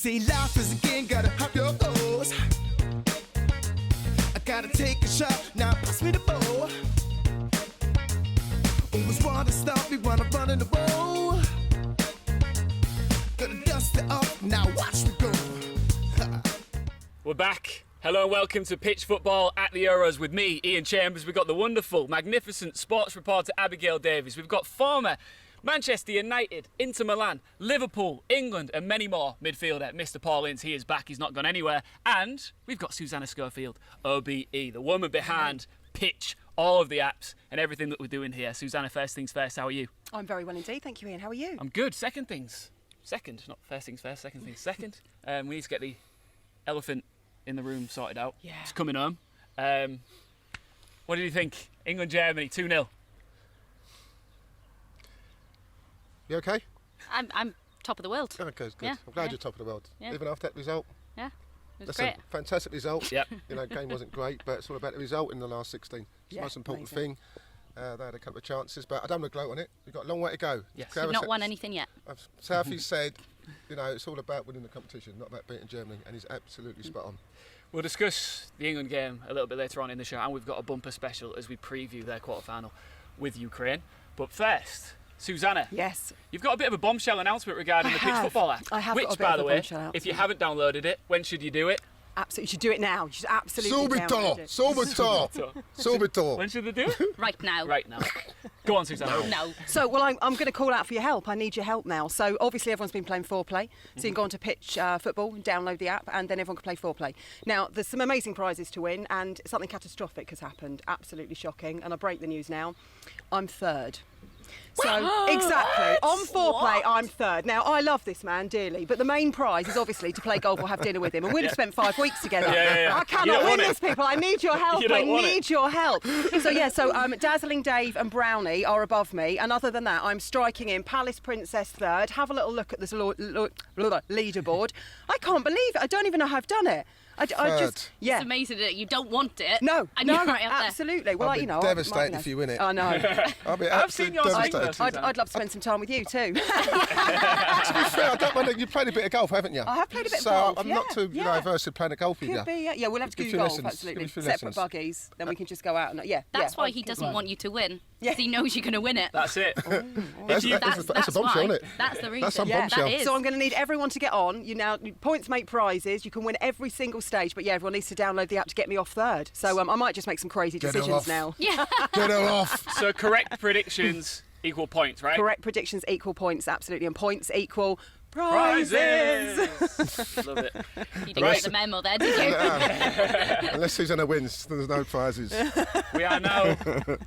See, life is again, gotta have your goals. I gotta take a shot, now pass me the ball. Always wanna stop me when I'm running the ball. Gonna dust it off, now watch me go. We're back. Hello and welcome to Pitch Football at the Euros with me, Iain Chambers. We've got the wonderful, magnificent sports reporter Abigail Davies. We've got former Manchester United, Inter Milan, Liverpool, England and many more midfielder Mr. Paul Ince. He is back, he's not gone anywhere. And we've got Susanna Schofield, OBE, the woman behind Pitch, all of the apps and everything that we're doing here. Susanna, first things first, how are you? I'm very well indeed, thank you, Iain. How are you? I'm good. Second, not first things first, second things second. We need to get the elephant in the room sorted out. Yeah. It's coming home. What did you think? England, Germany, 2-0. You okay? I'm top of the world. Oh, good. Yeah, I'm glad yeah. you're top of the world. Yeah. Even after that result. Yeah, it was That's great. a fantastic result. Yep. You know, game wasn't great, but it's all about the result in the last 16. It's the Yeah, most important amazing. thing. They had a couple of chances, but I don't want to gloat on it. We've got a long way to go. Yes. We've not won anything yet. Southie said, you know, it's all about winning the competition, not about beating Germany, and he's absolutely spot on. We'll discuss the England game a little bit later on in the show, and we've got a bumper special as we preview their quarter-final with Ukraine. But first, Susanna, Yes. you've got a bit of a bombshell announcement regarding the Pitch have. Football app. I have which, got a bit by of the a way, bombshell if you announcement. haven't downloaded it, when should you do it? Absolutely, you should do it now. You should absolutely download it. Subito. When should they do it? Right now. Right now. Go on, Susanna. No. So, well, I'm going to call out for your help. I need your help now. So, obviously, everyone's been playing foreplay. So, you can go on to Pitch Football, download the app, and then everyone can play foreplay. Now, there's some amazing prizes to win, and something catastrophic has happened. Absolutely shocking. And I'll break the news now. I'm third. So, exactly. On foreplay, I'm third. Now, I love this man dearly, but the main prize is obviously to play golf or have dinner with him. And we'd have spent 5 weeks together. Yeah. I You cannot don't win want it. this, people. I need your help. You don't I want need it. your help. So, Dazzling Dave and Brownie are above me. And other than that, I'm striking in Palace Princess third. Have a little look at this leaderboard. I can't believe it. I don't even know how I've done it. I just, yeah. It's amazing that you don't want it. No, and no, you're right up there. absolutely. Well, I'll be you know, devastated if you win it. I know. I'll be I've seen absolutely your swing, devastated. though. I'd love to spend some time with you too. To be fair, I don't mind. You played a bit of golf, haven't you? I have played a bit so of golf. I'm not too averse to playing a golf with you. Could be, yeah. We'll have to Give do me a few golf, lessons. absolutely. Give me a few Separate lessons. buggies, then we can just go out and That's why he doesn't want you to win. Yeah. Because he knows you're going to win it. That's it. That's a bombshell, why. isn't it? That's the reason. That's some Yeah, bombshell. that is. So I'm going to need everyone to get on. Points make prizes. You can win every single stage, but yeah, everyone needs to download the app to get me off third. So I might just make some crazy Get her decisions off. now. Yeah. Get her off. So correct predictions equal points, right? Correct predictions equal points, absolutely, and points equal prizes. Love it. You didn't get the memo there, did you? Unless Susanna wins, there's no prizes. We are now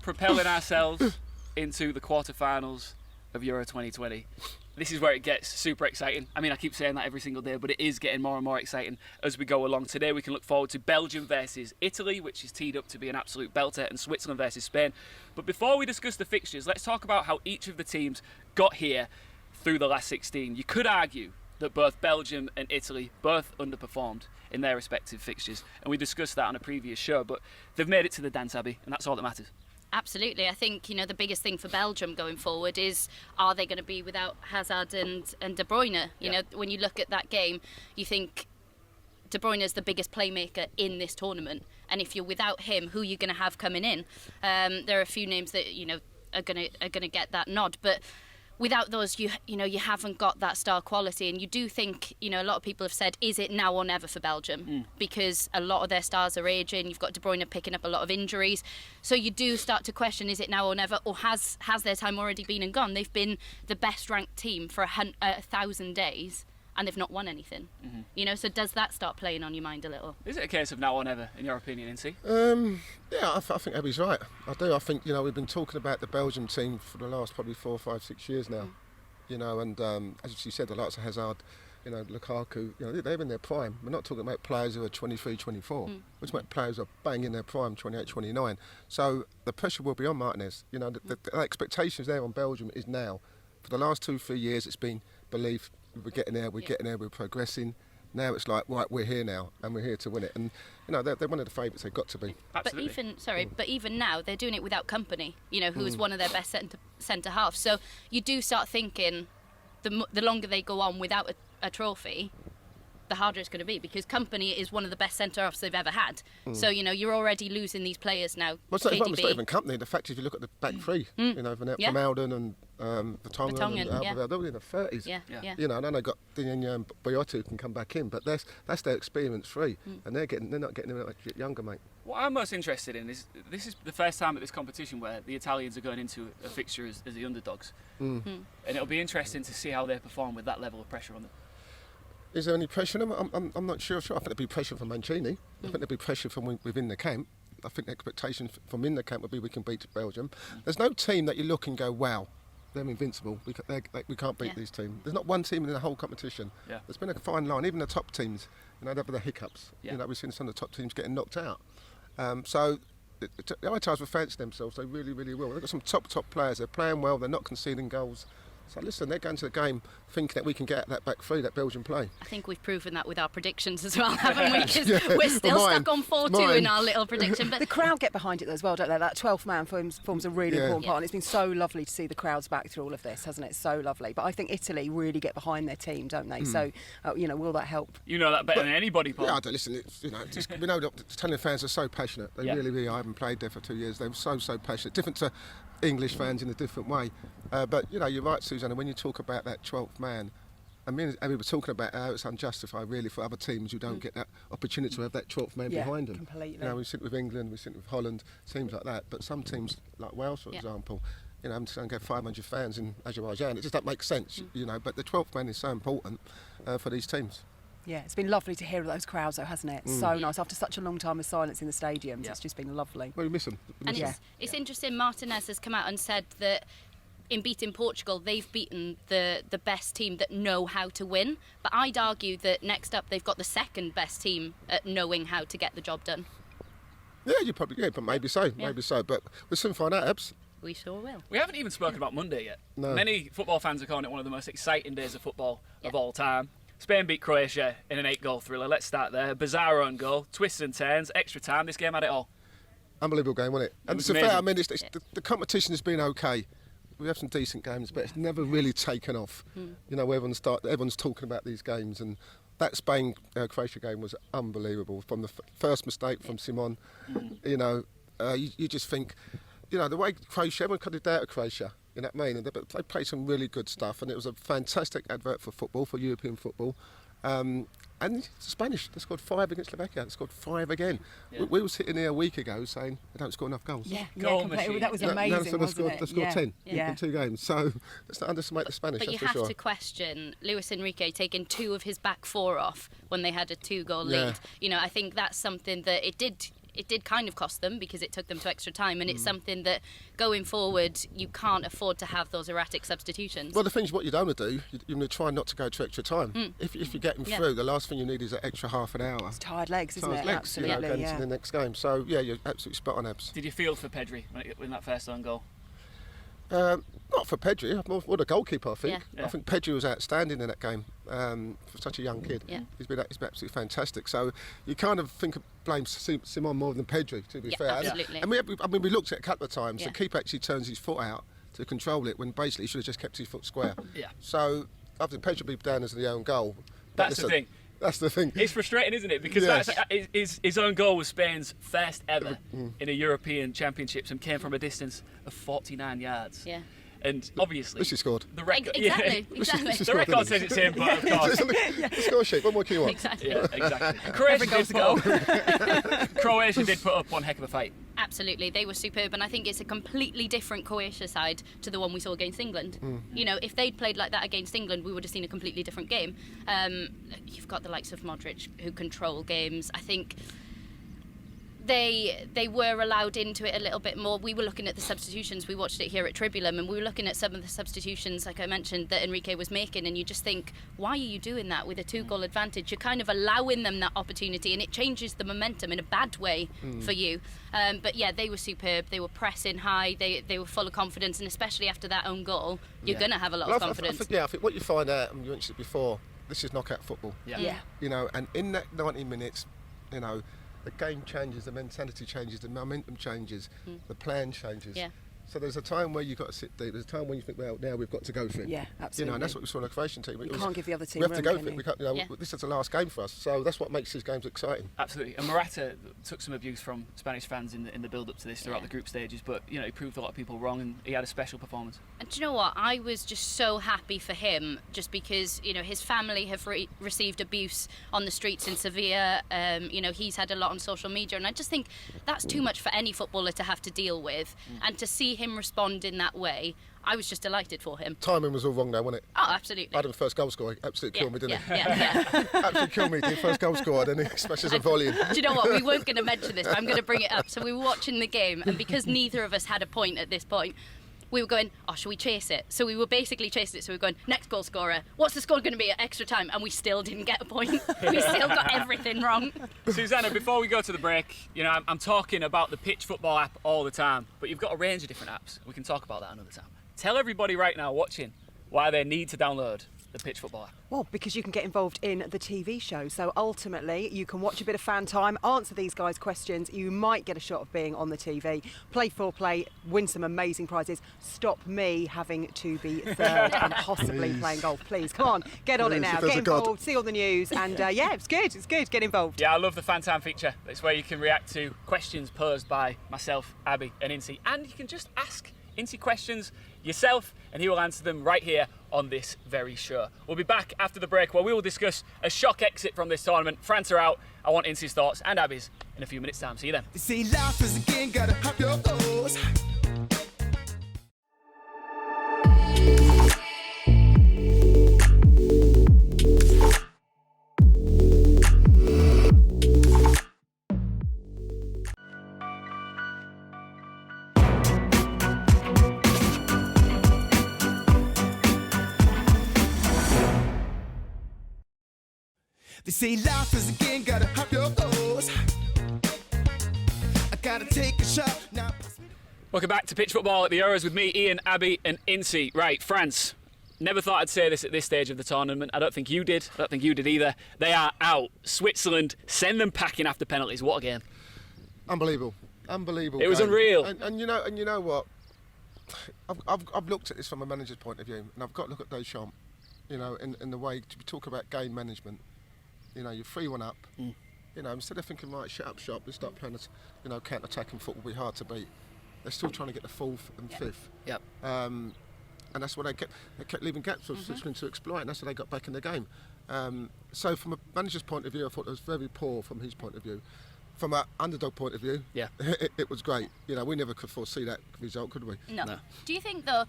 propelling ourselves into the quarterfinals of Euro 2020. This is where it gets super exciting. I mean, I keep saying that every single day, but it is getting more and more exciting as we go along. Today we can look forward to Belgium versus Italy, which is teed up to be an absolute belter, and Switzerland versus Spain. But before we discuss the fixtures, let's talk about how each of the teams got here through the last 16. You could argue that both Belgium and Italy both underperformed in their respective fixtures, and we discussed that on a previous show, but they've made it to the dance, Abby, and that's all that matters. Absolutely. I think, the biggest thing for Belgium going forward is, are they going to be without Hazard and De Bruyne? You know, when you look at that game, you think De Bruyne is the biggest playmaker in this tournament. And if you're without him, who are you going to have coming in? There are a few names that, are going to get that nod. But without those, you haven't got that star quality. And you do think, a lot of people have said, is it now or never for Belgium? Because a lot of their stars are aging. You've got De Bruyne picking up a lot of injuries. So you do start to question, is it now or never? Or has their time already been and gone? They've been the best ranked team for 1,000 days and they've not won anything. So does that start playing on your mind a little? Is it a case of now or never, in your opinion, Ince? Yeah, I think Abby's right. I do. I think, we've been talking about the Belgium team for the last probably 4, 5, 6 years now. And as she said, the likes of Hazard, Lukaku, they're in their prime. We're not talking about players who are 23, 24. We're talking about players who are bang in their prime, 28, 29. So the pressure will be on Martinez. The expectations there on Belgium is now. For the last 2, 3 years, it's been belief. We're getting there, we're progressing. Now it's like, right, we're here now, and we're here to win it. And they're one of the favourites. They've got to be. Absolutely. But even now they're doing it without Company. Who is one of their best centre halves. So you do start thinking, the longer they go on without a trophy, the harder it's going to be, because Company is one of the best centre-halves they've ever had. So, you know, you're already losing these players now. Well, it's not even Company. The fact is, if you look at the back three, you know, Van Alden and Vertonghen and Abigail, they're all in the 30s. Yeah. You know, and then they've got Digne and Boyotu who can come back in, but that's their experience three, and they're not getting them much younger, mate. What I'm most interested in is this is the first time at this competition where the Italians are going into a fixture as the underdogs, and it'll be interesting to see how they perform with that level of pressure on them. Is there any pressure on them? I'm not sure. I think there'd be pressure from Mancini. I think there'd be pressure from within the camp. I think the expectation from in the camp would be we can beat Belgium. There's no team that you look and go, wow, they're invincible. We can't beat these teams. There's not one team in the whole competition. Yeah. There's been a fine line. Even the top teams, you know, there were the hiccups. Yeah. You know, we've seen some of the top teams getting knocked out. So the Italians will fancy themselves. They really, really will. They've got some top players. They're playing well. They're not conceding goals. So listen, they're going to the game thinking that we can get that back three, that Belgian play. I think we've proven that with our predictions as well, haven't we? Because we're still stuck on 4-2 in our little prediction. But the crowd get behind it as well, don't they? That 12th man forms a really important part, and it's been so lovely to see the crowds back through all of this, hasn't it? So lovely. But I think Italy really get behind their team, don't they? So, you know, will that help? You know that better than anybody, Paul. Yeah, I don't listen. We know that Italian fans are so passionate. They really are. I haven't played there for 2 years. They're so passionate. Different to English fans in a different way. But, you know, you're right, Susanna, when you talk about that 12th man, I mean, and we were talking about how it's unjustified, really, for other teams who don't get that opportunity to have that 12th man behind them. Completely. You know, we sit with England, we sit with Holland, teams like that. But some teams, like Wales, for example, you know, I'm just going to get 500 fans in Azerbaijan. It just doesn't make sense, you know. But the 12th man is so important for these teams. Yeah, it's been lovely to hear those crowds, though, hasn't it? So nice. After such a long time of silence in the stadiums, it's just been lovely. Well, we miss them. And it's interesting, Martinez has come out and said that in beating Portugal, they've beaten the best team that know how to win. But I'd argue that next up, they've got the second best team at knowing how to get the job done. Yeah, you probably, but maybe so, maybe so. But we'll soon find out, Abs. We sure will. We haven't even spoken about Monday yet. No. Many football fans are calling it one of the most exciting days of football of all time. Spain beat Croatia in an 8-goal thriller. Let's start there. Bizarre own goal, twists and turns, extra time. This game had it all. Unbelievable game, wasn't it? And was to be fair, I mean, amazing. the competition has been okay. We have some decent games, but it's never really taken off. You know, everyone's talking about these games, and that Spain-Croatia game was unbelievable. From the first mistake from Simon, you know, you just think, you know, the way Croatia, everyone cut it out of Croatia. You know what I mean? And they played some really good stuff, and it was a fantastic advert for football, for European football. And the Spanish, they scored 5 against Slovakia. They scored 5 again. Yeah. We were sitting here a week ago saying they don't score enough goals. Goal completely. machine. That was amazing, They scored 10 Yeah. in 2 games. So let's not underestimate the Spanish, But you that's for have sure. to question Luis Enrique taking 2 of his back 4 off when they had a 2-goal lead. You know, I think that's something that it did kind of cost them because it took them to extra time, and it's something that going forward you can't afford to have those erratic substitutions. Well, the thing is, what you don't want to do, you want to try not to go to extra time. If you're getting through, the last thing you need is an extra half an hour. It's tired legs, isn't it? Legs, Absolutely, you know, going into the next game. So, yeah, you're absolutely spot on, Abs. Did you feel for Pedri when that first own goal? Not for Pedri, more for the goalkeeper, I think. Yeah. I think Pedri was outstanding in that game for such a young kid. Yeah. He's been absolutely fantastic. So you kind of blame Simon more than Pedri, to be fair. Absolutely. And we looked at it a couple of times. Yeah. The keeper actually turns his foot out to control it when basically he should have just kept his foot square. Yeah. So I think Pedri will be down as the own goal. But That's the thing. That's the thing. It's frustrating, isn't it? Because his own goal was Spain's first ever in a European Championships and came from a distance of 49 yards. Yeah. And obviously, This is scored. the record. Exactly. The record says it's him, but of course. The score sheet. What more can you want? Exactly. Yeah, exactly. Every goal's a goal. Croatia did put up one heck of a fight. Absolutely, they were superb, and I think it's a completely different Croatia side to the one we saw against England. You know, if they'd played like that against England, we would have seen a completely different game. You've got the likes of Modric who control games. I think they were allowed into it a little bit more. We were looking at the substitutions. We watched it here at Tribulum, and we were looking at some of the substitutions, like I mentioned, that Enrique was making, and you just think, why are you doing that with a 2-goal advantage? You're kind of allowing them that opportunity, and it changes the momentum in a bad way for you. But yeah, they were superb. They were pressing high. They were full of confidence, and especially after that own goal, you're going to have a lot of confidence. I think what you find out, and you mentioned it before, this is knockout football. Yeah. You know, and in that 90 minutes, you know, the game changes, the mentality changes, the momentum changes, the plan changes. Yeah. So there's a time where you've got to sit deep. There's a time when you think, well, now we've got to go for it. Yeah, absolutely. You know, and that's what we saw in the Croatian team. You can't give the other team We have to go room, for it. can We you? can't, you know, Yeah. this is the last game for us. So that's what makes these games exciting. Absolutely. And Morata took some abuse from Spanish fans in the build-up to this throughout the group stages, but you know, he proved a lot of people wrong, and he had a special performance. And do you know what? I was just so happy for him, just because, you know, his family have received abuse on the streets in Sevilla. You know, he's had a lot on social media, and I just think that's too much for any footballer to have to deal with. And to see him respond in that way, I was just delighted for him. Timing was all wrong though, wasn't it? Oh, absolutely. I had him first goal scorer. He absolutely killed me, didn't he? Yeah. Absolutely killed me. The first goal scorer, then he smashes a volley. Do you know what? We weren't going to mention this, but I'm going to bring it up. So we were watching the game, and because neither of us had a point at this point, we were going, oh, shall we chase it? So we were basically chasing it. So we were going, next goal scorer. What's the score going to be at extra time? And we still didn't get a point. We still got everything wrong. Susanna, before we go to the break, you know, I'm talking about the Pitch Football app all the time, but you've got a range of different apps. We can talk about that another time. Tell everybody right now watching why they need to download the Pitch Football app. Well, because you can get involved in the TV show. So ultimately, you can watch a bit of fan time, answer these guys' questions. You might get a shot of being on the TV, play foreplay, win some amazing prizes. Stop me having to be third and possibly playing golf. Please, come on, get on it Please, now. if there's Get a God. involved, see all the news, and yeah, it's good. It's good. Get involved. Yeah, I love the fan time feature. It's where you can react to questions posed by myself, Abby, and Ince, and you can just ask Ince questions yourself, and he will answer them right here on this very show. We'll be back after the break where we will discuss a shock exit from this tournament. France are out. I want Ince's thoughts and Abby's in a few minutes' time. See you then. You see, life is a game, gotta hop your toes. They say life is a game, gotta hop your toes. I gotta take a shot now. Welcome back to Pitch Football at the Euros with me, Iain, Abby, and Ince. Right, France. Never thought I'd say this at this stage of the tournament. I don't think you did. I don't think you did either. They are out. Switzerland send them packing after penalties. What a game! Unbelievable. It was game. unreal. And you know what? I've looked at this from a manager's point of view, and I've got to look at Deschamps. You know, in the way to talk about game management. You know, you're 3-1 up. You know, instead of thinking, right, shut up shop, let's start playing, you know, counter-attacking football will be hard to beat. They're still trying to get the fourth and fifth. Yep. And that's what they kept leaving gaps for Switzerland to exploit, and that's how they got back in the game. So from a manager's point of view, I thought it was very poor from his point of view. From an underdog point of view, Yeah. it was great. You know, we never could foresee that result, could we? No. No. Do you think, though,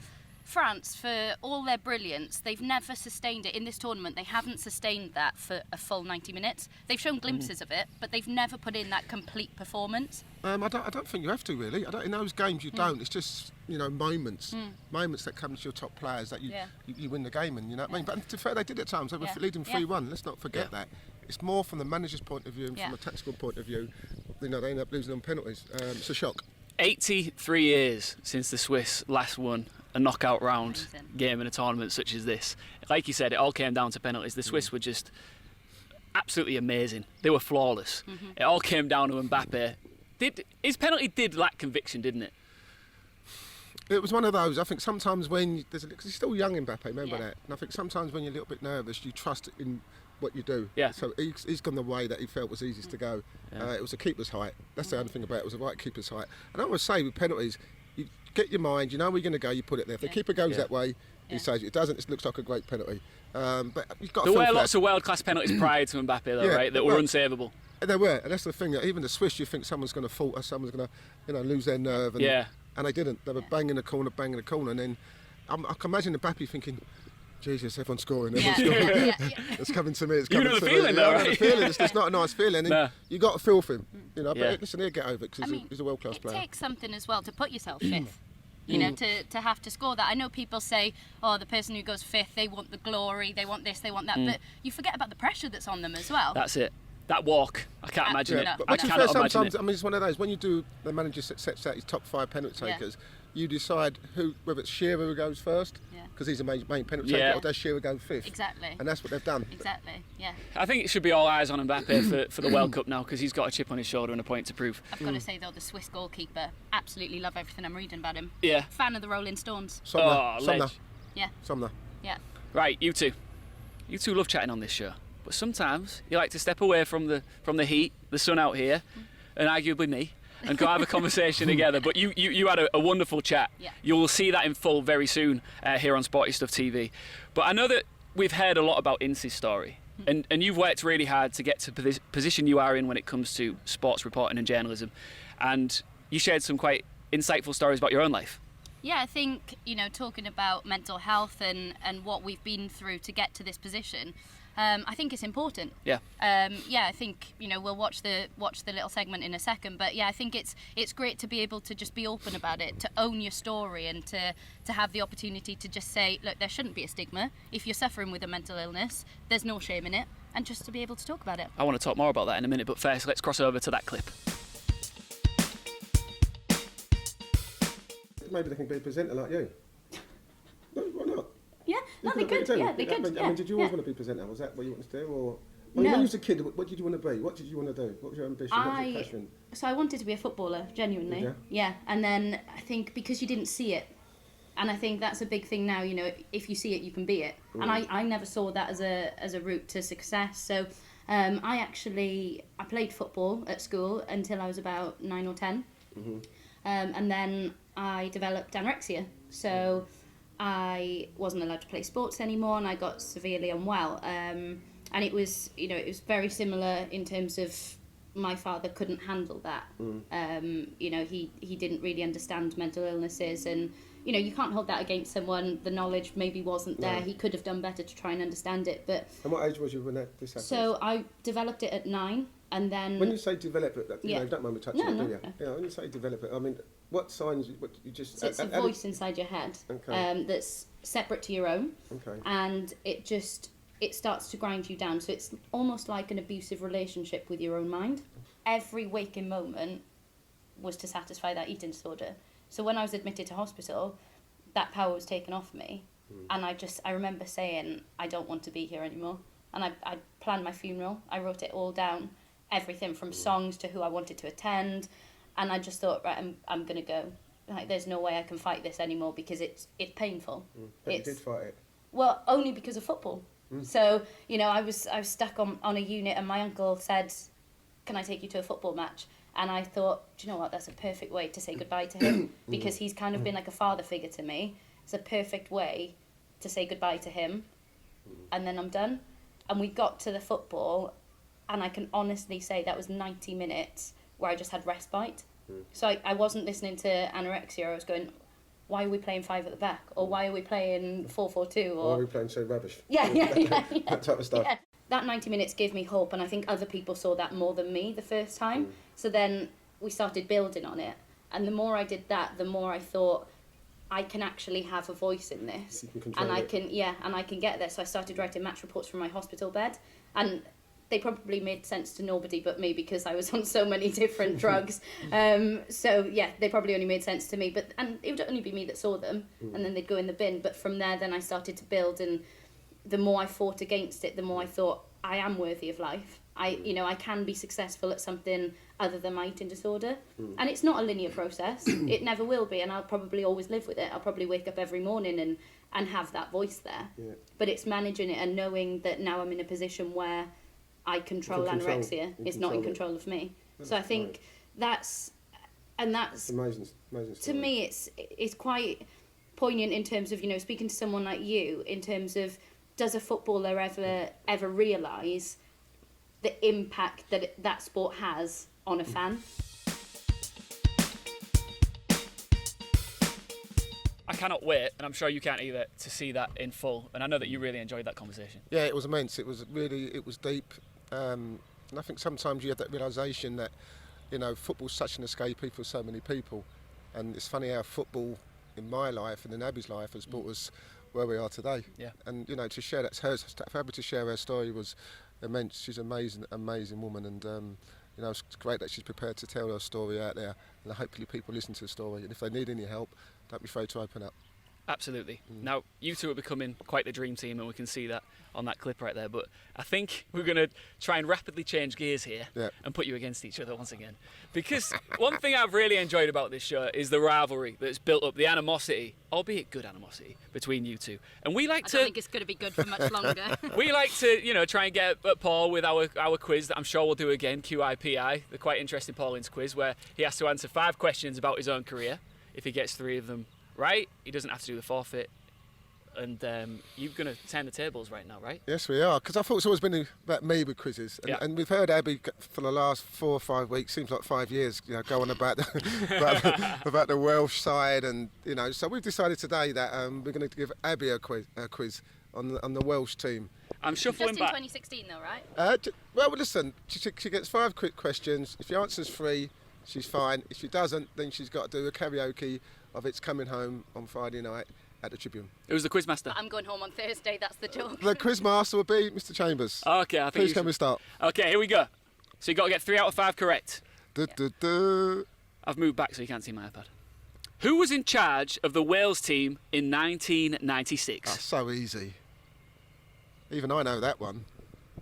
France, for all their brilliance, they've never sustained it in this tournament? They haven't sustained that for a full 90 minutes. They've shown glimpses of it, but they've never put in that complete performance. I don't think you have to really. In those games you don't. It's just, you know, moments that come to your top players that you win the game in. You know what I mean? But to be fair, they did at times. They were leading 3-1. Let's not forget that. It's more from the manager's point of view and from a tactical point of view. You know, they end up losing on penalties. It's a shock. 83 years since the Swiss last won a knockout round Amazing. game in a tournament such as this. Like you said, it all came down to penalties. The Swiss were just absolutely amazing. They were flawless. It all came down to Mbappe. His penalty did lack conviction, didn't it? It was one of those. I think sometimes when because he's still young, Mbappe. Remember Yeah. that. And I think sometimes when you're a little bit nervous, you trust in what you do. Yeah. So he's gone the way that he felt was easiest to go. It was a keeper's height. That's the only thing about it. It was a right keeper's height. And I always say with penalties, you get your mind. You know where you're going to go. You put it there. If the keeper goes that way, he says it doesn't. It looks like a great penalty. But you've got. There were lots of world-class penalties prior to Mbappe, though, right? That were unsavable. There were, and that's the thing. That even the Swiss, you think someone's going to falter, someone's going to, you know, lose their nerve, and they didn't. They were banging the corner, and then I can imagine Mbappe thinking, Jesus, everyone's scoring. It's coming to me. It's You coming know to the me. feeling, though, I know the right? feeling. It's not a nice feeling. And No. you got to feel for him, you know. Yeah. But listen, he'll get over it because he's a world-class it player. takes something as well to put yourself fifth. You know, to have to score that. I know people say, oh, the person who goes fifth, they want the glory, they want this, they want that. But you forget about the pressure that's on them as well. That's it. That walk, I can't imagine it. no. But I to be cannot fair, imagine sometimes, it. I mean, it's one of those, when you do, the manager sets out his top 5 penalty takers, you decide whether it's Shearer who goes first, because he's the main penalty taker, or does Shearer go fifth? Exactly. And that's what they've done. Exactly, yeah. I think it should be all eyes on Mbappe for the World Cup now, because he's got a chip on his shoulder and a point to prove. I've got to say though, the Swiss goalkeeper, absolutely love everything I'm reading about him. Yeah. Fan of the Rolling Stones. Somna. Yeah. Somna. Yeah. Right, you two love chatting on this show, but sometimes you like to step away from the heat, the sun out here, and arguably me, and go have a conversation together. But you had a wonderful chat. Yeah. You'll see that in full very soon here on Sporty Stuff TV. But I know that we've heard a lot about Ince's story, and you've worked really hard to get to the position you are in when it comes to sports reporting and journalism, and you shared some quite insightful stories about your own life. Yeah, I think, talking about mental health and what we've been through to get to this position, I think it's important. Yeah. I think, we'll watch the little segment in a second, but yeah, I think it's great to be able to just be open about it, to own your story, and to have the opportunity to just say, look, there shouldn't be a stigma. If you're suffering with a mental illness, there's no shame in it, and just to be able to talk about it. I want to talk more about that in a minute, but first let's cross over to that clip. Maybe they can be a presenter like you. No, why not? Yeah, no, they could. Yeah, they could. I mean, did you always want to be a presenter? Was that what you wanted to do? Or when you was a kid, what did you want to be? What did you want to do? What was your ambition? What was your passion? So I wanted to be a footballer, genuinely. Yeah, and then I think because you didn't see it, and I think that's a big thing now. If you see it, you can be it. And I never saw that as a route to success. So I played football at school until I was about 9 or 10. And then I developed anorexia, so I wasn't allowed to play sports anymore, and I got severely unwell. And it was very similar in terms of my father couldn't handle that. He didn't really understand mental illnesses, and you can't hold that against someone. The knowledge maybe wasn't there. He could have done better to try and understand it. But and what age was you when this happened? So I developed it at 9, and then when you say develop it, you don't mind me touching it, do you? No. Yeah, when you say develop it, I mean, what signs? What you just? So it's a voice inside your head, that's separate to your own, and it starts to grind you down. So it's almost like an abusive relationship with your own mind. Every waking moment was to satisfy that eating disorder. So when I was admitted to hospital, that power was taken off me, and I remember saying, I don't want to be here anymore. And I planned my funeral. I wrote it all down, everything from songs to who I wanted to attend. And I just thought, right, I'm going to go. Like, there's no way I can fight this anymore because it's painful. But you did fight it? Well, only because of football. So, I was stuck on a unit, and my uncle said, can I take you to a football match? And I thought, do you know what, that's a perfect way to say goodbye to him, because he's kind of been like a father figure to me. It's a perfect way to say goodbye to him, and then I'm done. And we got to the football, and I can honestly say that was 90 minutes where I just had respite. So I wasn't listening to anorexia. I was going, why are we playing 5 at the back? Or why are we playing 4-4-2? Or why are we playing so rubbish? Yeah. That type of stuff. Yeah. That 90 minutes gave me hope, and I think other people saw that more than me the first time. So then we started building on it. And the more I did that, the more I thought, I can actually have a voice in this. You can control and it. I can get there. So I started writing match reports from my hospital bed. And they probably made sense to nobody but me, because I was on so many different drugs. They probably only made sense to me. And it would only be me that saw them, and then they'd go in the bin. But from there, then I started to build, and the more I fought against it, the more I thought, I am worthy of life. I can be successful at something other than my eating disorder. And it's not a linear process. It never will be, and I'll probably always live with it. I'll probably wake up every morning and have that voice there. Yeah. But it's managing it and knowing that now I'm in a position where I control anorexia. It's not in control of me. So I think that's amazing to me, it's quite poignant in terms of, speaking to someone like you, in terms of, does a footballer ever realise the impact that sport has on a fan? I cannot wait, and I'm sure you can't either, to see that in full. And I know that you really enjoyed that conversation. Yeah, it was immense. It was deep. And I think sometimes you have that realisation that, football's such an escape for so many people. And it's funny how football in my life and in Abby's life has brought us where we are today. Yeah. And to share for Abby to share her story was immense. She's an amazing woman, and You know, it's great that she's prepared to tell her story out there, and hopefully people listen to the story. And if they need any help, don't be afraid to open up. Absolutely. Now, you two are becoming quite the dream team, and we can see that on that clip right there. But I think we're going to try and rapidly change gears here and put you against each other once again. Because one thing I've really enjoyed about this show is the rivalry that's built up, the animosity, albeit good animosity, between you two. And we like I don't think it's going to be good for much longer. We like to, you know, try and get at Paul with our quiz that I'm sure we'll do again, QIPI, the quite interesting Paul Ince quiz, where he has to answer 5 questions about his own career. If he gets 3 of them right, he doesn't have to do the forfeit. And you're going to turn the tables right now, right? Yes, we are. Because I thought it's always been about me with quizzes. And we've heard Abby for the last 4 or 5 weeks, seems like 5 years, you know, go on about about the Welsh side. And, you know, so we've decided today that we're going to give Abby a quiz on the Welsh team. I'm shuffling Just in back. 2016 though, right? Well, listen, she gets 5 quick questions. If she answers 3, she's fine. If she doesn't, then she's got to do a karaoke of It's Coming Home on Friday night at the Tribune. It was the quizmaster. But I'm going home on Thursday, that's the joke. The quizmaster will be Mr. Chambers. Okay, I think Please can we start? Okay, here we go. So you got to get 3 out of 5 correct. I've moved back so you can't see my iPad. Who was in charge of the Wales team in 1996? That's so easy. Even I know that one.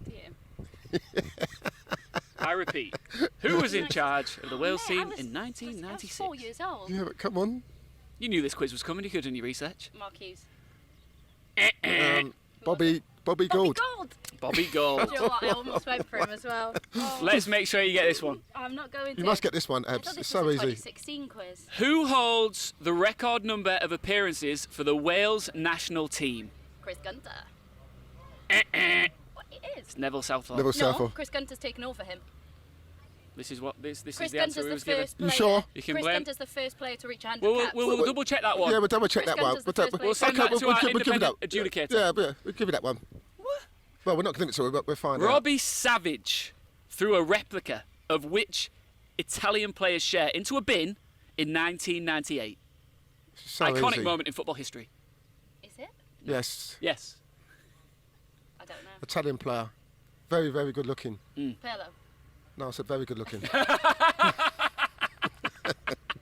Yeah. I repeat, who was in charge of the Wales Yeah, team I was- in I was 1996? 4 years old. Yeah, but come on. You knew this quiz was coming. You could have done your research. Mark Hughes. Bobby Gould. Bobby Gould. Do you know what? I almost went for him as well. Oh, Let's make sure you get this one. I'm not going to. You must get this one, I Abs. thought It's this so was a easy. 2016 quiz. Who holds the record number of appearances for the Wales national team? Chris Gunter. What it is? It's Neville Southall. Neville No, Southall. Chris Gunter's taken over him. This is what this Chris is the answer Gunter's we the was given. first player. You sure? You can Chris blame- Gunter's the first player to reach 100 caps. We'll double check that one. Yeah, we'll double check Chris that one. Gunter's the first player. We'll send that to our we'll give it independent that. adjudicator. Yeah, we'll give you that one. What? Well, we're not giving it to her, but we're fine. Robbie Savage threw a replica of which Italian player's share into a bin in 1998. So Iconic easy. moment in football history. Is it? Yes, Yes. I don't know. Italian player. Very, very good looking. Pirlo. No, I said very good looking.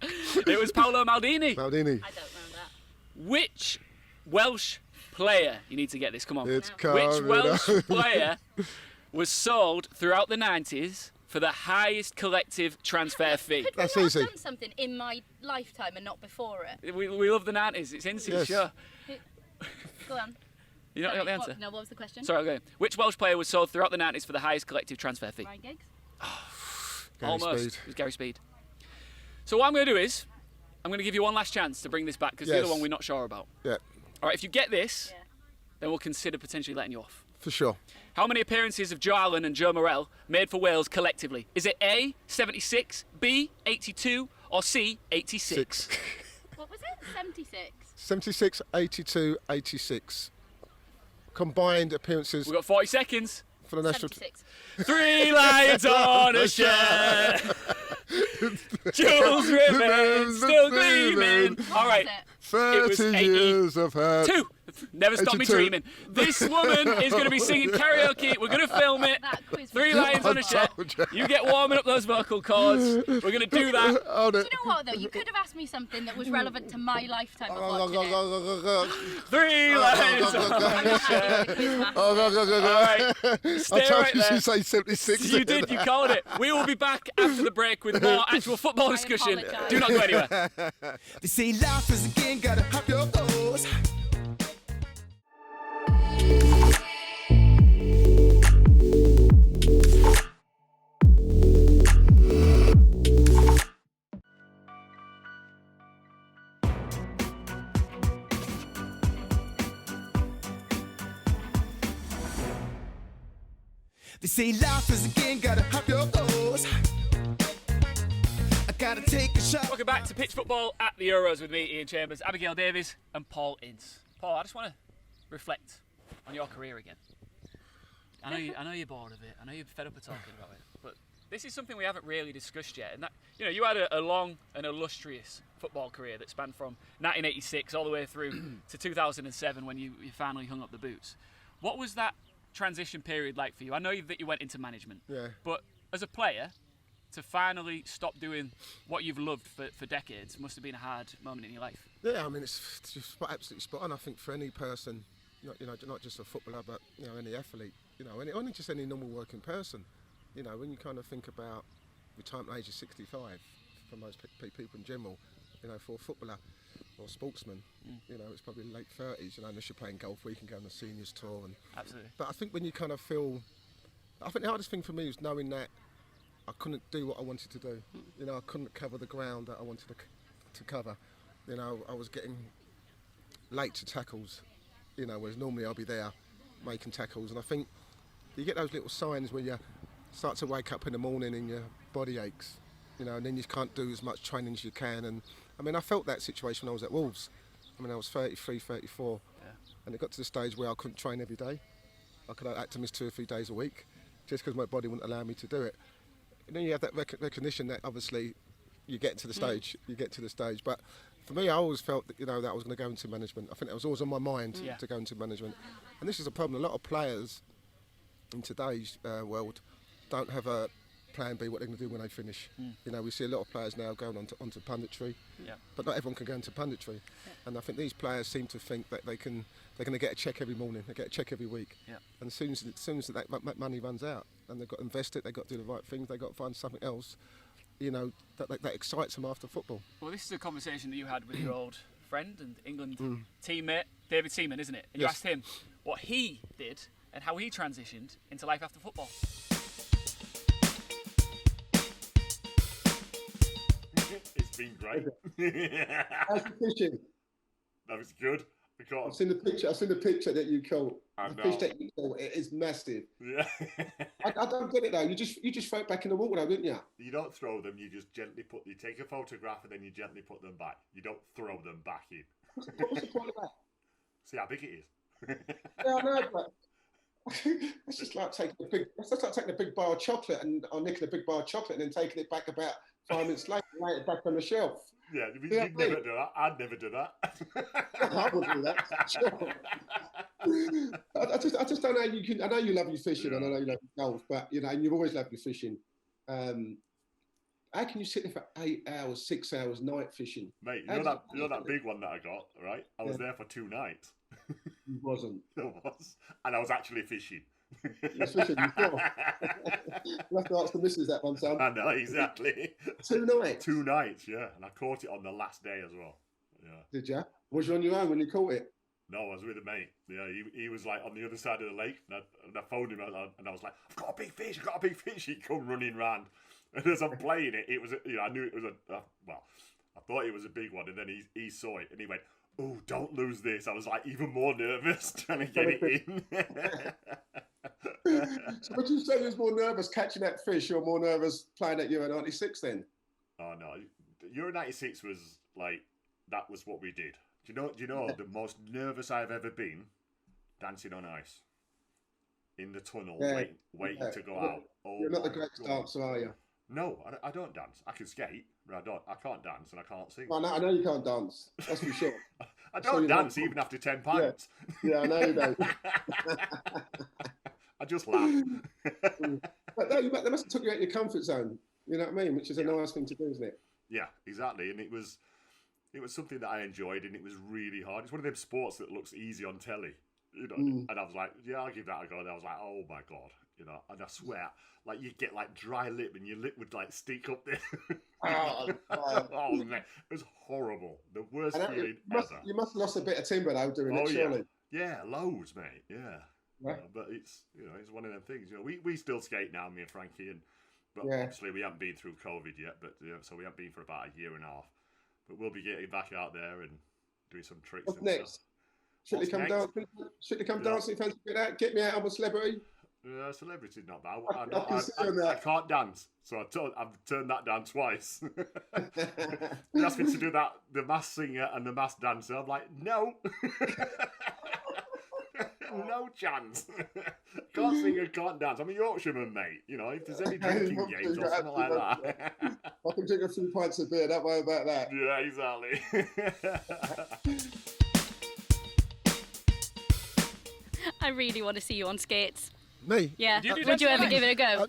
It was Paolo Maldini. Maldini. I don't know that. Which Welsh player, you need to get this, come on. It's Which coming Welsh up. player was sold throughout the 90s for the highest collective transfer fee? Could That's we not easy. have done something in my lifetime and not before it? We love the 90s. It's Ince, Yes. sure. Go on. You not got the answer? What was the question? Sorry, okay. Which Welsh player was sold throughout the 90s for the highest collective transfer fee? Ryan Giggs? Gary Almost. Speed. It was Gary Speed. So what I'm going to do is, I'm going to give you one last chance to bring this back, because the Yes. other one we're not sure about. Yeah, All right, if you get this, Yeah. then we'll consider potentially letting you off. for sure. How many appearances have Joe Allen and Joe Morrell made for Wales collectively? Is it A, 76, B, 82, or C, 86? 6. What was it? 76. 76, 82, 86. Combined appearances We've got 40 seconds. for the national. 76. 3 lions on a shirt. Jewels remain still gleaming. All right. What was it? 30 30 years of her. 2. Never stop me 82. dreaming. This woman is going to be singing karaoke. We're going to film it. That quiz was 3 lions on a I shirt. told you. You get warming up those vocal cords. We're going to do that. Oh, no. Do you know what though? You could have asked me something that was relevant to my lifetime of watching it. 3 lions on I'm not happy with the quiz master. All right. I Stay told right you there. to say 76. You did, you called it. We will be back after the break with more actual football discussion. apologise. Do not go anywhere. They say life is a game, gotta have your goals. They say life is a game, gotta have your goals. I gotta take a shot. Welcome back to Pitch Football at the Euros with me, Iain Chambers, Abigail Davies, and Paul Ince. Paul, I just want to reflect on your career again. I know you're bored of it. I know you're fed up of talking about it. But this is something we haven't really discussed yet. And that, you know, you had a long and illustrious football career that spanned from 1986 all the way through to 2007 when you finally hung up the boots. What was that transition period like for you? I know that you went into management. Yeah. But as a player, to finally stop doing what you've loved for decades must have been a hard moment in your life. Yeah, I mean, it's just absolutely spot on. I think for any person, not just a footballer, but any athlete, only just any normal working person, when you kind of think about retirement age of 65 for most people in general, for a footballer or sportsman, it's probably late 30s, unless you're playing golf, where you can go on the seniors tour. Absolutely. But I think when you kind of feel, I think the hardest thing for me was knowing that I couldn't do what I wanted to do. I couldn't cover the ground that I wanted to cover. I was getting late to tackles, whereas normally I'll be there making tackles. And I think you get those little signs when you start to wake up in the morning and your body aches, and then you can't do as much training as you can. And I mean, I felt that situation when I was at Wolves. I mean, I was 33, 34, and it got to the stage where I couldn't train every day. I had to miss 2 or 3 days a week just because my body wouldn't allow me to do it. And then you have that recognition that obviously you get to the stage. But for me, I always felt that, that I was going to go into management. I think that was always on my mind to go into management. And this is a problem. A lot of players in today's world don't have a plan B, what they're going to do when they finish. We see a lot of players now going onto punditry, but not everyone can go into punditry. And I think these players seem to think that they're going to get a cheque every morning, they get a cheque every week. And as soon as that money runs out and they've got to invest it, they've got to do the right things, they've got to find something else, that excites them after football. Well, this is a conversation that you had with your old friend and England teammate, David Seaman, isn't it? And you asked him what he did and how he transitioned into life after football. It's been great. How's the fishing? That was good. I've seen the picture that you caught. The fish that you caught, it is massive. Yeah. I don't get it though. You just throw it back in the water, though, didn't you? You don't throw them. You just gently you take a photograph and then you gently put them back. You don't throw them back in. What's the point of that? See how big it is. Yeah, I know, but it's just like taking a big bar of chocolate or nicking a big bar of chocolate and then taking it back about 5 minutes later and laying it back on the shelf. Yeah, you'd never do that. I'd never do that. I would do that. Sure. I just don't know how you can. I know you love your fishing, and I know you love your golf, but and you've always loved your fishing. How can you sit there for 8 hours, 6 hours night fishing? Mate, you know that big one that I got, right? I was there for 2 nights. You wasn't. I was. And I was actually fishing. You were fishing before. You'll have to ask the missus that one, son. I know, exactly. 2 nights? 2 nights, yeah. And I caught it on the last day as well. Yeah. Did you? Was you on your own when you caught it? No, I was with a mate. Yeah, he was like on the other side of the lake, and I phoned him, and I was like, I've got a big fish. He come running round. And as I'm playing it, it was, I knew it was I thought it was a big one, and then he saw it, and he went, oh, don't lose this. I was like even more nervous trying to get it in. So would you say you was more nervous catching that fish or more nervous playing at Euro 96 then? Oh, no. Euro 96 was like, that was what we did. Do you know the most nervous I've ever been? Dancing on ice. In the tunnel, waiting to go out. Oh, you're not the greatest dancer, are you? No, I don't dance. I can skate, but I can't dance and I can't sing. Well, I know you can't dance. That's for sure. I don't dance even after 10 pints. Yeah, I know you don't. I just laugh. But no, they must have took you out of your comfort zone. You know what I mean? Which is a nice thing to do, isn't it? Yeah, exactly. And it was something that I enjoyed, and it was really hard. It's one of them sports that looks easy on telly. And I was like, yeah, I'll give that a go. And I was like, oh my God, and I swear, like you get like dry lip and your lip would like stick up there. Oh man, it was horrible. The worst feeling ever. You must have lost a bit of timber though doing it, surely. Yeah, loads, mate. Yeah. But it's it's one of them things. We still skate now, me and Frankie, but obviously we haven't been through COVID yet. But so we haven't been for about a year and a half. But we'll be getting back out there and doing some tricks. What's and next? Stuff. Should they come dancing? Fancy that? Get me out. I'm a celebrity. Celebrity's not bad. I can't dance, so I've turned that down twice. They asked me to do the masked singer and the masked dancer. I'm like, no. No chance. Can't sing and can't dance. I'm a Yorkshireman, mate. If there's any drinking games or something like that. I can drink a few pints of beer. Don't worry about that. Yeah, exactly. I really want to see you on skates. Me? Yeah. Would you do Would you dancing ever give it a go?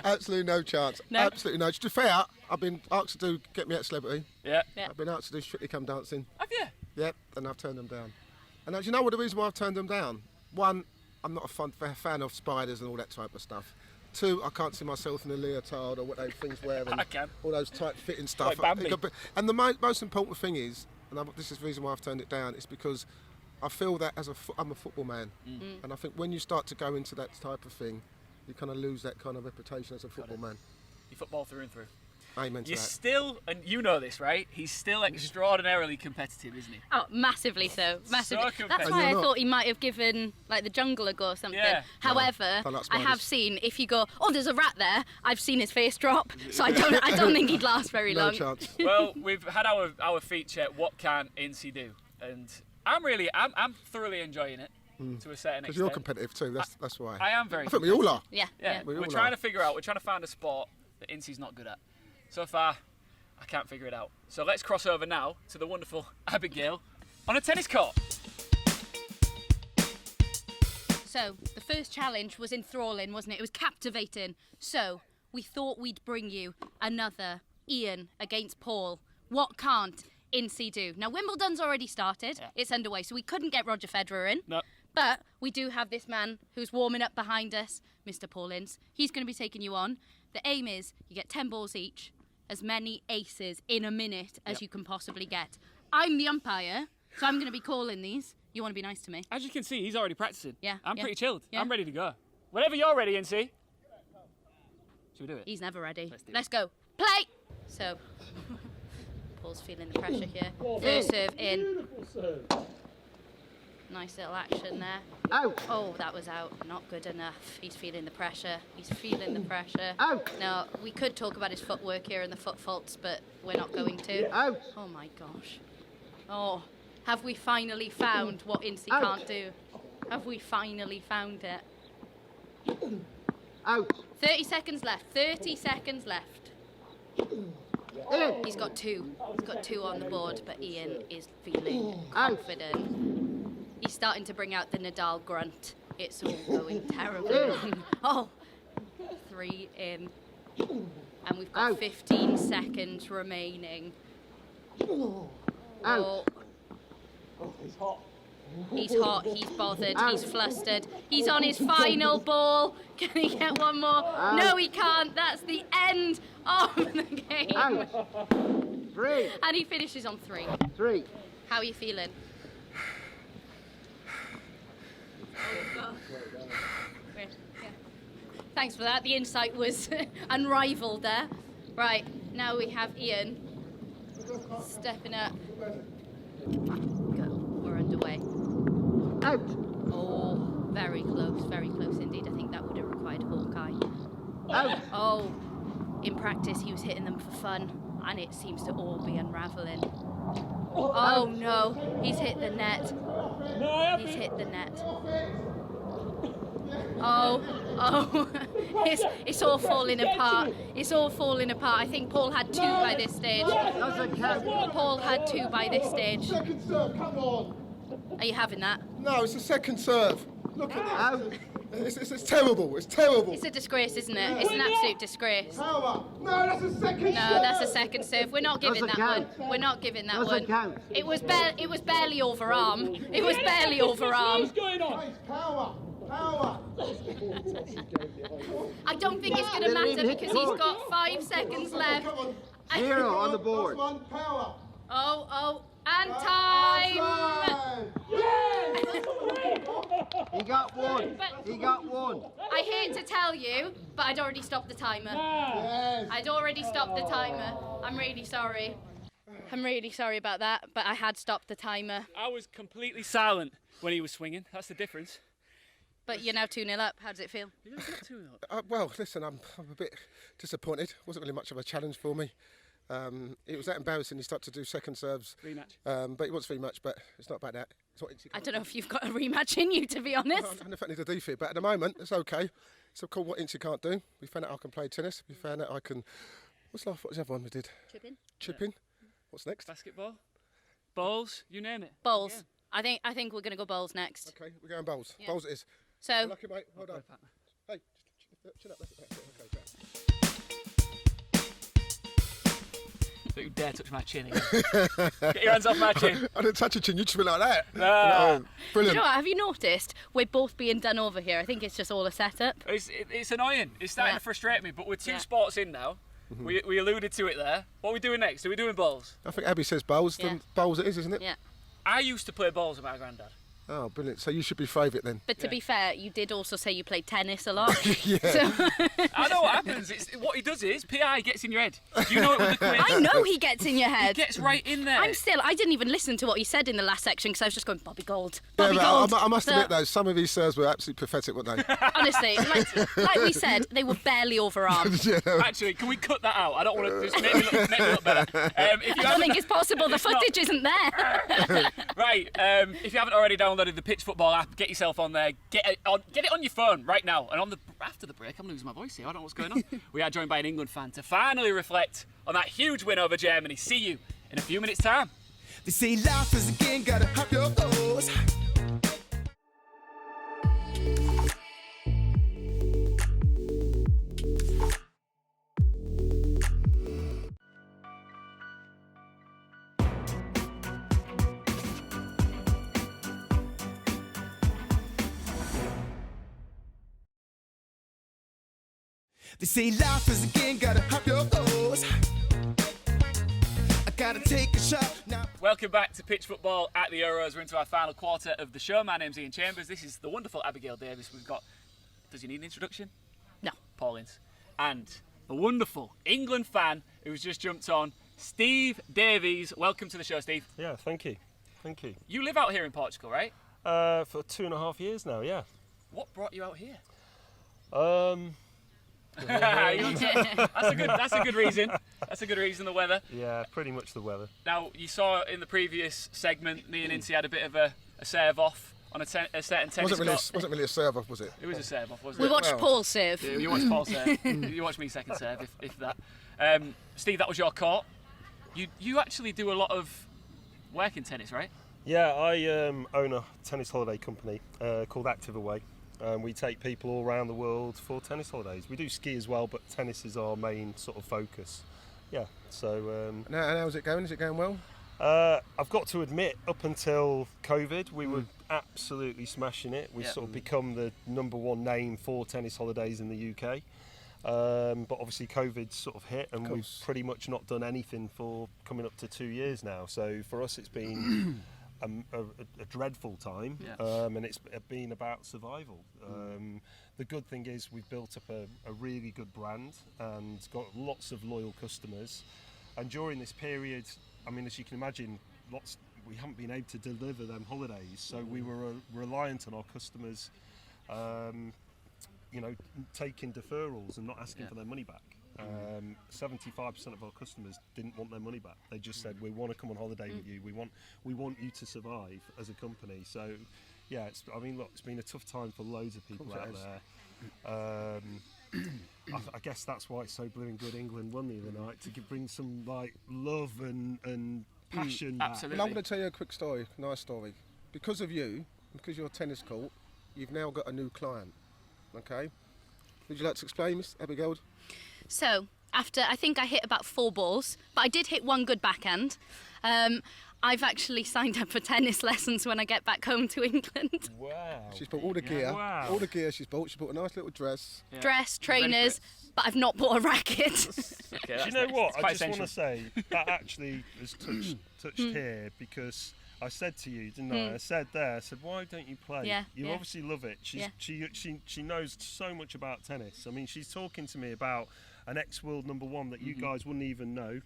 Absolutely no chance. No? Absolutely no. To be fair, I've been asked to do Get Me Out Celebrity. Yeah. Yeah. I've been asked to do Strictly Come Dancing. Have you? Yep, and I've turned them down. And do you know what the reason why I've turned them down? One, I'm not a fan of spiders and all that type of stuff. Two, I can't see myself in a leotard or what those things wear and I can. all those tight fitting stuff. Like Bambi. And the most important thing is, and this is the reason why I've turned it down, is because I feel that I'm a football man, and I think when you start to go into that type of thing, you kind of lose that kind of reputation as a football man. You football through and through. Amen to You're that. still, and you know this, right? He's still extraordinarily competitive, isn't he? Oh, massively so. Massively. That's competitive. why I Are you not? thought he might have given like the jungle a go or something. Yeah. However, I like I have spiders. seen if you go, oh, there's a rat there. I've seen his face drop, so I don't think he'd last very No long. chance. Well, we've had our feature. What can Ince do? And I'm thoroughly enjoying it to a certain Because extent. you're competitive too. That's why. I am very. I think we all are. Yeah. Yeah, We we're all trying are. to figure out. We're trying to find a sport that Ince's not good at. So far, I can't figure it out. So let's cross over now to the wonderful Abigail on a tennis court. So the first challenge was enthralling, wasn't it? It was captivating. So we thought we'd bring you another Iain against Paul. What can't Ince do? Now Wimbledon's already started. Yeah. It's underway, so we couldn't get Roger Federer in. No. But we do have this man who's warming up behind us, Mr. Paul Ince. He's going to be taking you on. The aim is you get 10 balls each, as many aces in a minute as you can possibly get. I'm the umpire, so I'm going to be calling these. You want to be nice to me? As you can see, he's already practicing. Yeah, I'm yeah. pretty chilled. Yeah. I'm ready to go. Whenever you're ready, Ince. Should we do it? He's never ready. Let's do Let's go. Play! So, Paul's feeling the pressure here. First serve in. Nice little action there. Out. Oh, that was out. Not good enough. He's feeling the pressure. He's feeling the pressure. Out. Now, we could talk about his footwork here and the foot faults, but we're not going to. Out. Oh my gosh. Oh, have we finally found what Ince Out. can't do? Have we finally found it? Out. 30 seconds left. 30 seconds left. In. He's got two. He's got two on the board, but Iain is feeling Out. confident. He's starting to bring out the Nadal grunt. It's all going terribly wrong. Oh, 3 in. And we've got Out. 15 seconds remaining. Out. Oh. He's hot, he's bothered, he's flustered. He's on his final ball. Can he get one more? No, he can't. That's the end of the game. Out. 3. And he finishes on 3. 3. How are you feeling? Yeah. Thanks for that. The insight was unrivaled there. Right, now we have Iain stepping up. Go. We're underway. Out. Oh, very close indeed. I think that would have required Hawkeye. Out. Oh, in practice he was hitting them for fun, and it seems to all be unravelling. Oh no, he's hit the net. He's hit the net. Oh, it's all falling apart. It's all falling apart. I think Paul had 2 by this stage. Doesn't count. Paul had 2 by this stage. Second serve, come on. Are you having that? No, it's a second serve. Look at Out. this. It's terrible. It's terrible. It's a disgrace, isn't it? It's an absolute disgrace. Power. No, that's a second serve. No, that's a second serve. We're not giving that Doesn't one. We're not giving that Doesn't one. count. It was barely over arm. It was barely over arm. Nice, power. Power. I don't think it's going to Didn't matter even hit because the he's board. got 5 seconds left. Come on. 0 on the board. Last one, power. Oh, and time! He got 1. He got 1. I hate to tell you, but I'd already stopped the timer. Yes. I'd already stopped the timer. I'm really sorry. I'm really sorry about that, but I had stopped the timer. I was completely silent when he was swinging. That's the difference. But you're now 2-0 up. How does it feel? Well, listen, I'm a bit disappointed. Wasn't really much of a challenge for me. It was that embarrassing. He started to do second serves. Rematch. But he wants rematch, but it's not about that. It's what I don't know if you've got a rematch in you, to be honest. I don't know if I need a defeat, but at the moment, it's okay. So cool what Ince can't do. We found out I can play tennis. We found out I can... What's the other one we did? Chipping. What's next? Basketball. Balls. You name it. Bowls. I think we're going to go bowls next. Okay, we're going bowls. Yeah. Bowls it is. So, Lucky, mate. Hold on. Hey, chin up. That's it. Okay, Jack. Don't you dare touch my chin again. Get your hands off my chin. I didn't touch your chin. You just went like that. No. do Brilliant. you know what? Have you noticed we're both being done over here? I think it's just all a setup. It's annoying. It's starting to frustrate me, but we're 2 Yeah. sports in now. We alluded to it there. What are we doing next? Are we doing bowls? I think Abby says bowls. Yeah. Then bowls it is, isn't it? Yeah. I used to play bowls with my granddad. Oh, brilliant. So you should be favourite then. But to be fair, you did also say you played tennis a lot. Yeah. So I know what happens. What he does is PI gets in your head. You know it with the quiz. I know he gets in your He head. gets right in there. I didn't even listen to what you said in the last section because I was just going, Bobby Gold, Yeah, Bobby but Gold. I must So, admit though, some of these serves were absolutely pathetic, weren't they? honestly, like we said, they were barely overarmed. Yeah. Actually, can we cut that out? I don't want to just make me look better. If you I don't think it's possible. The footage isn't there. Right, if you haven't already downloaded the Pitch Football app, get yourself on there. Get it on your phone right now. And after the break, I'm losing my voice here. I don't know what's going on. We are joined by an England fan to finally reflect on that huge win over Germany. See you in a few minutes' time. They say life is a game, gotta have your goals. They say life is a game, gotta have your goals. I gotta take a shot now. Welcome back to Pitch Football at the Euros. We're into our final quarter of the show. My name's Iain Chambers. This is the wonderful Abigail Davies. We've got, does he need an introduction? No. Paul Ince. And the wonderful England fan who's just jumped on, Steve Davies. Welcome to the show, Steve. Yeah, thank you. Thank you. You live out here in Portugal, right? For 2.5 years now, yeah. What brought you out here? That's a good reason. That's a good reason, the weather. Yeah, pretty much the weather. Now, you saw in the previous segment, me and Ince had a bit of a serve off on a certain tennis court. Wasn't really a serve off, was it? It was a serve off, wasn't We it? watched Paul serve. Yeah, you watched Paul serve. You watched me second serve, if that. Steve, that was your court. You actually do a lot of work in tennis, right? Yeah, I own a tennis holiday company called Active Away. We take people all around the world for tennis holidays. We do ski as well, but tennis is our main sort of focus. Yeah, so... Now, how's it going? Is it going well? I've got to admit, up until COVID, we were absolutely smashing it. We've sort of become the #1 name for tennis holidays in the UK. But obviously COVID sort of hit and we've pretty much not done anything for coming up to 2 years now. So for us it's been a dreadful time, and it's been about survival. The good thing is we've built up a really good brand and got lots of loyal customers. And during this period, I mean, as you can imagine, we haven't been able to deliver them holidays, so we were reliant on our customers, taking deferrals and not asking for their money back. 75% of our customers didn't want their money back. They just said, we want to come on holiday with you. We want you to survive as a company. So, yeah, it's been a tough time for loads of people out there. I guess that's why it's so blooming good England won the other night, to bring some love and passion back. Absolutely. Well, I'm going to tell you a quick story, nice story. Because of you, because you're a tennis court, you've now got a new client. Okay? Would you like to explain, Miss Abigail? So, after I think I hit about 4 balls, but I did hit one good backhand. I've actually signed up for tennis lessons when I get back home to England. Wow. She's bought all the gear. Wow. All the gear she's bought. She bought a nice little dress. Yeah. Dress, Ready for trainers, it? but I've not bought a racket. Okay, Do you know what? I just want to essential. say that actually has touched here, because I said to you, didn't I? I said, why don't you play? Yeah, You yeah. obviously love it. She knows so much about tennis. I mean, she's talking to me about an ex-world #1 that you guys wouldn't even know.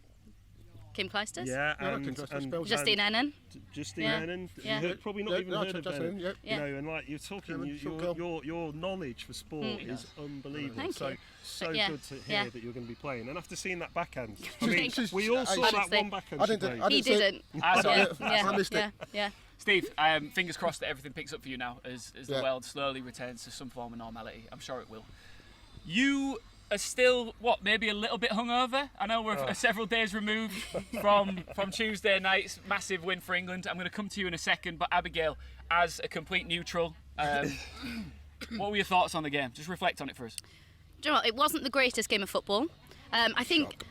Kim Kleisters? Yeah, Yeah, and, Kim Kleisters, and Belgium. Justine Ennen? Justine Yeah. Ennen. Yeah. You've probably not even heard of Justin, Ennen. yep. Yeah. You know, and you're talking, Yeah, your knowledge for sport is unbelievable. Thank you. So Yeah, good to hear yeah. that you're going to be playing. And after seeing that backhand, I mean, She's- we all saw that Honestly. one backhand I she didn't- played. He see it. didn't. I saw Yeah, it. yeah, I missed it. yeah. Steve, fingers crossed that everything picks up for you now as the Yeah. world slowly returns to some form of normality. I'm sure it will. You are still, maybe a little bit hungover? I know we're several days removed from Tuesday night's massive win for England. I'm going to come to you in a second, but Abigail, as a complete neutral, What were your thoughts on the game? Just reflect on it first. Do you know what? It wasn't the greatest game of football. I think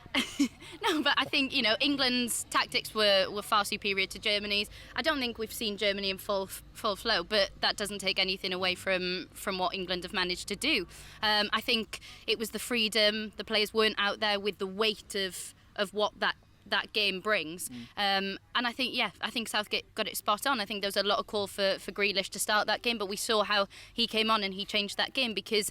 no, but I think England's tactics were far superior to Germany's. I don't think we've seen Germany in full flow, but that doesn't take anything away from what England have managed to do. I think it was the freedom. The players weren't out there with the weight of what that game brings. And I think Southgate got it spot on. I think there was a lot of call for Grealish to start that game, but we saw how he came on and he changed that game, because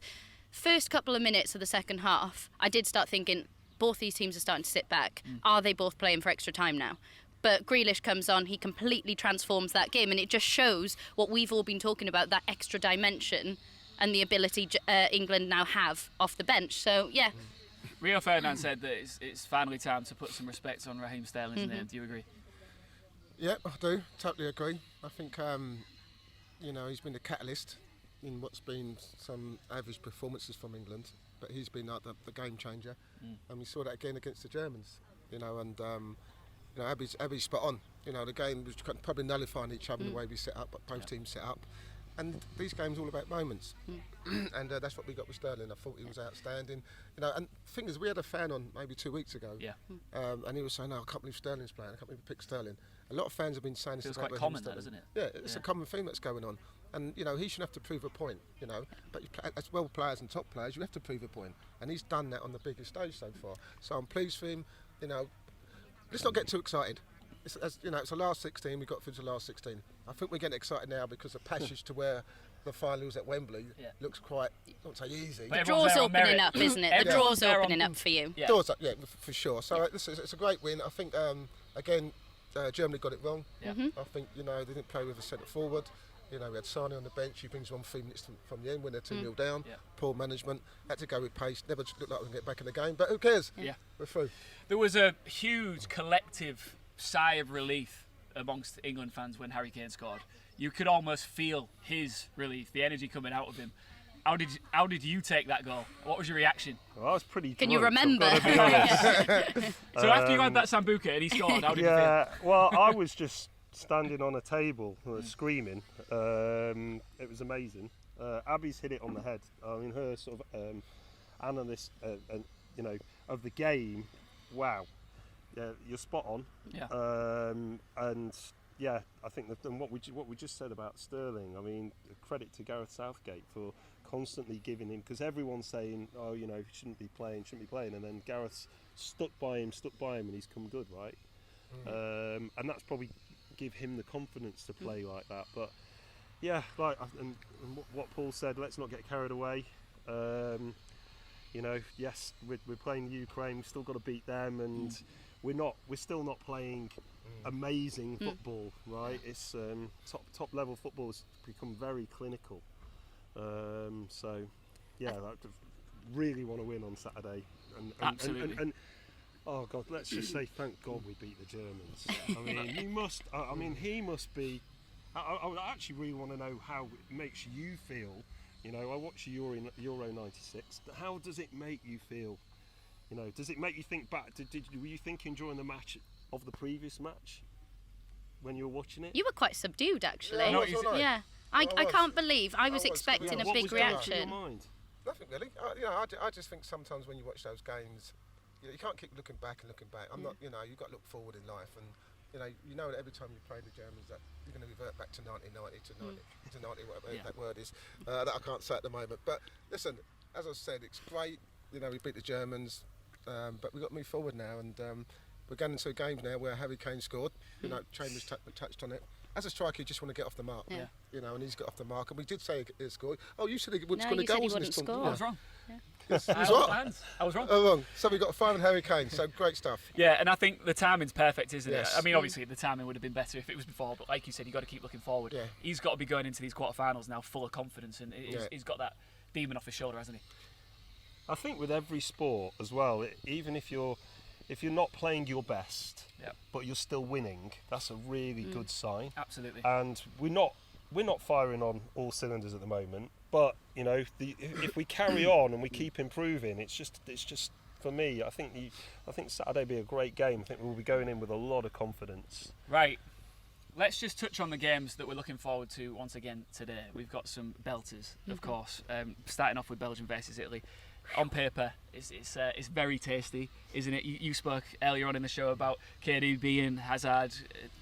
first couple of minutes of the second half, I did start thinking, both these teams are starting to sit back. Are they both playing for extra time now? But Grealish comes on, he completely transforms that game, and it just shows what we've all been talking about, that extra dimension and the ability England now have off the bench. So, yeah. Rio Ferdinand said that it's finally time to put some respect on Raheem Sterling's name. Do you agree? Yeah, I do. Totally agree. I think, he's been the catalyst in what's been some average performances from England, but he's been like the game changer, and we saw that again against the Germans. Abby's spot on. The game was probably nullifying each other in the way we set up, but both teams set up, and these games are all about moments, and that's what we got with Sterling. I thought he was outstanding. And the thing is, we had a fan on maybe 2 weeks ago, and he was saying, "No, I can't believe Sterling's playing. I can't believe we picked Sterling." A lot of fans have been saying this. It's about quite common, that, isn't it? Yeah, it's a common theme that's going on. And he shouldn't have to prove a point, But as well players and top players, you have to prove a point, and he's done that on the biggest stage so far. So I'm pleased for him. Let's not get too excited. It's the last 16. We got through to the last 16. I think we're getting excited now because the passage to where the final was at Wembley looks quite, not say easy. The draw's opening up, isn't it? The draw's opening up for you. Yeah. Doors up, yeah, for sure. So it's a great win. I think again, Germany got it wrong. Yeah. I think they didn't play with a centre forward. We had Sane on the bench. He brings 1 3 minutes from the end when they're 2-0 down. Yeah. Poor management. Had to go with pace. Never looked like we can get back in the game. But who cares? Yeah. We're through. There was a huge collective sigh of relief amongst England fans when Harry Kane scored. You could almost feel his relief, the energy coming out of him. How did you take that goal? What was your reaction? Well, I was pretty drunk. Can you remember? I've got to be honest. So after you had that Sambuca and he scored, how did you feel? Yeah, well, I was just standing on a table screaming. It was amazing. Abby's hit it on the head. I mean, her sort of analyst, of the game. Wow, yeah, you're spot on. Yeah. And yeah, I think and what we just said about Sterling. I mean, credit to Gareth Southgate for constantly giving him, because everyone's saying, oh, he shouldn't be playing, and then Gareth's stuck by him, and he's come good, right? And that's probably give him the confidence to play like that. But yeah, and what Paul said, let's not get carried away. Yes, we're playing Ukraine, we've still got to beat them, and we're still not playing amazing football, right? It's top level football has become very clinical. So yeah, I really want to win on Saturday. Absolutely. And oh God, let's just say thank God we beat the Germans. I mean, he must be. I actually really want to know how it makes you feel. I watched Euro '96. How does it make you feel? Does it make you think back? Were you thinking during the match of the previous match when you were watching it? You were quite subdued, actually. Yeah, I can't believe. I was expecting a big reaction. Nothing really. I just think sometimes when you watch those games, you can't keep looking back. I'm not. You've got to look forward in life, and that every time you play the Germans, that you're going to revert back to 1990 to 90, whatever that word is. That I can't say at the moment. But listen, as I said, it's great. We beat the Germans, but we've got to move forward now, and we're going into games now where Harry Kane scored. Chambers touched on it. As a striker, you just want to get off the mark. Yeah. And he's got off the mark, and we did say he scored. Oh, you said he wouldn't score you the said he goals in this wouldn't tournament. score. I was wrong. Yeah. I was wrong. Oh, wrong. So we got a 5 on Harry Kane. So great stuff. Yeah, and I think the timing's perfect, isn't Yes. it? I mean, obviously the timing would have been better if it was before, but like you said, you've got to keep looking forward. Yeah. He's got to be going into these quarterfinals now full of confidence, and he's got that demon off his shoulder, hasn't he? I think with every sport as well, even if you're not playing your best, but you're still winning, that's a really good sign. Absolutely. And we're not firing on all cylinders at the moment, but if we carry on and we keep improving, it's just for me. I think Saturday will be a great game. I think we'll be going in with a lot of confidence. Right. Let's just touch on the games that we're looking forward to once again today. We've got some belters, of course. Starting off with Belgium versus Italy. On paper, it's very tasty, isn't it? You spoke earlier on in the show about KDB and Hazard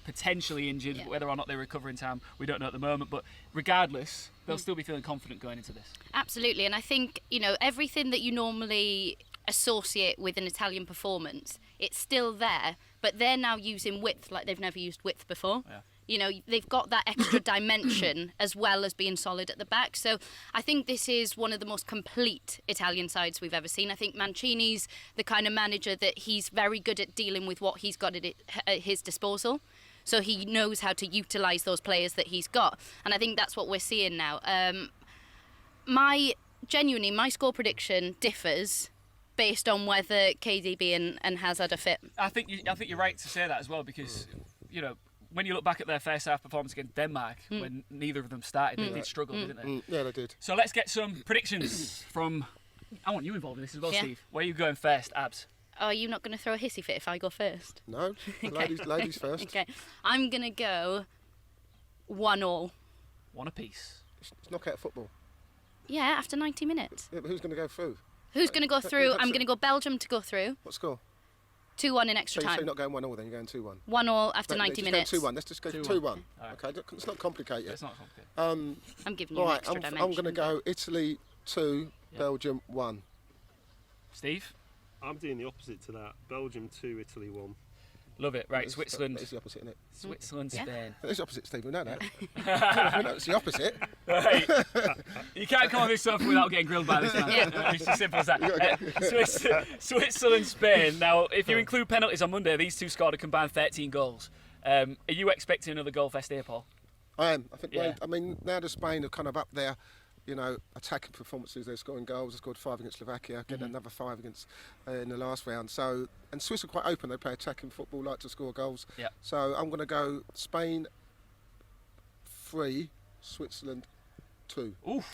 potentially injured. Whether or not they recover in time, we don't know at the moment. But regardless, they'll still be feeling confident going into this. Absolutely, and I think, everything that you normally associate with an Italian performance, it's still there, but they're now using width like they've never used width before. Yeah. They've got that extra dimension as well as being solid at the back. So I think this is one of the most complete Italian sides we've ever seen. I think Mancini's the kind of manager that he's very good at dealing with what he's got at his disposal. So he knows how to utilise those players that he's got. And I think that's what we're seeing now. My score prediction differs based on whether KDB and Hazard are fit. I think you're right to say that as well, because, when you look back at their first half performance against Denmark, when neither of them started, they did struggle, didn't they? Yeah, they did. So let's get some predictions from... I want you involved in this as well, Yeah. Steve. Where are you going first, Abs? Are you not going to throw a hissy fit if I go first? No, ladies first. Okay, I'm going to go 1-1. One apiece. It's knockout football. Yeah, after 90 minutes. Yeah, but who's going to go through? Who's going to go through? I'm going to go Belgium to go through. What score? 2-1 in extra So you're time. not going 1-0 then, you're going 2-1. 1-1 after No, 90 just minutes. Go 2-1. Let's just go 2-1. Right. Okay, it's not complicated. It's not complicated. I'm giving you an Right, extra I'm dimension. going to go Italy 2, Belgium 1. Steve? I'm doing the opposite to that. Belgium 2, Italy 1. Love it. Right, Switzerland. It's the opposite, isn't it? Switzerland, Spain. It's the opposite, Steve. We know that. We know it's the opposite. Right. You can't come on this stuff without getting grilled by this man. It's as simple as that. Switzerland, Spain. Now, if you include penalties on Monday, these two scored a combined 13 goals. Are you expecting another goal fest here, Paul? I am. I think. Yeah. I mean, now the Spain are kind of up there. Attacking performances. They're scoring goals. They scored 5 against Slovakia. Getting another 5 against in the last round. So, and Swiss are quite open. They play attacking football, like to score goals. Yeah. So I'm going to go Spain 3, Switzerland 2. Oof.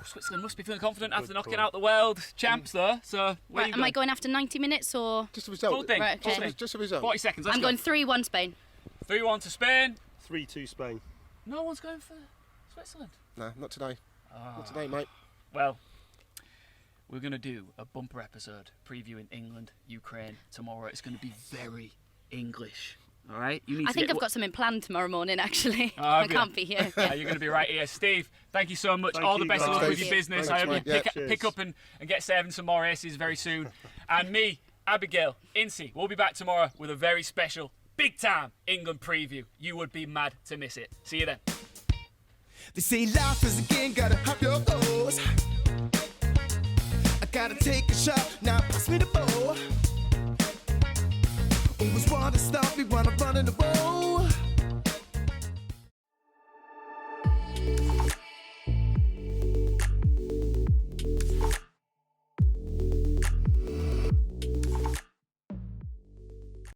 Switzerland must be feeling confident after knocking out the world champs, though. So, where are you Am I going after 90 minutes or? Just a result. Full thing. Right, okay. Just a result. 40 seconds. Let's I'm go. going 3-1 Spain. 3-1 to Spain. 3-2 Spain. No one's going for Switzerland. No, not today. Not today, mate. Well, we're going to do a bumper episode previewing England, Ukraine tomorrow. It's going to be very English. All right? You need I think I've got something planned tomorrow morning, actually. Oh, I have you? can't be here. You're going to be right here. Steve, thank you so much. Thank All the you, best of luck guys. with your business. I Thanks, hope you mate. pick up and get serving some more aces very soon. And me, Abigail, Ince, we'll be back tomorrow with a very special, big-time England preview. You would be mad to miss it. See you then. They say life is a game, gotta have your goals. I gotta take a shot, now pass me the ball. Always wanna stop me when I'm running the ball.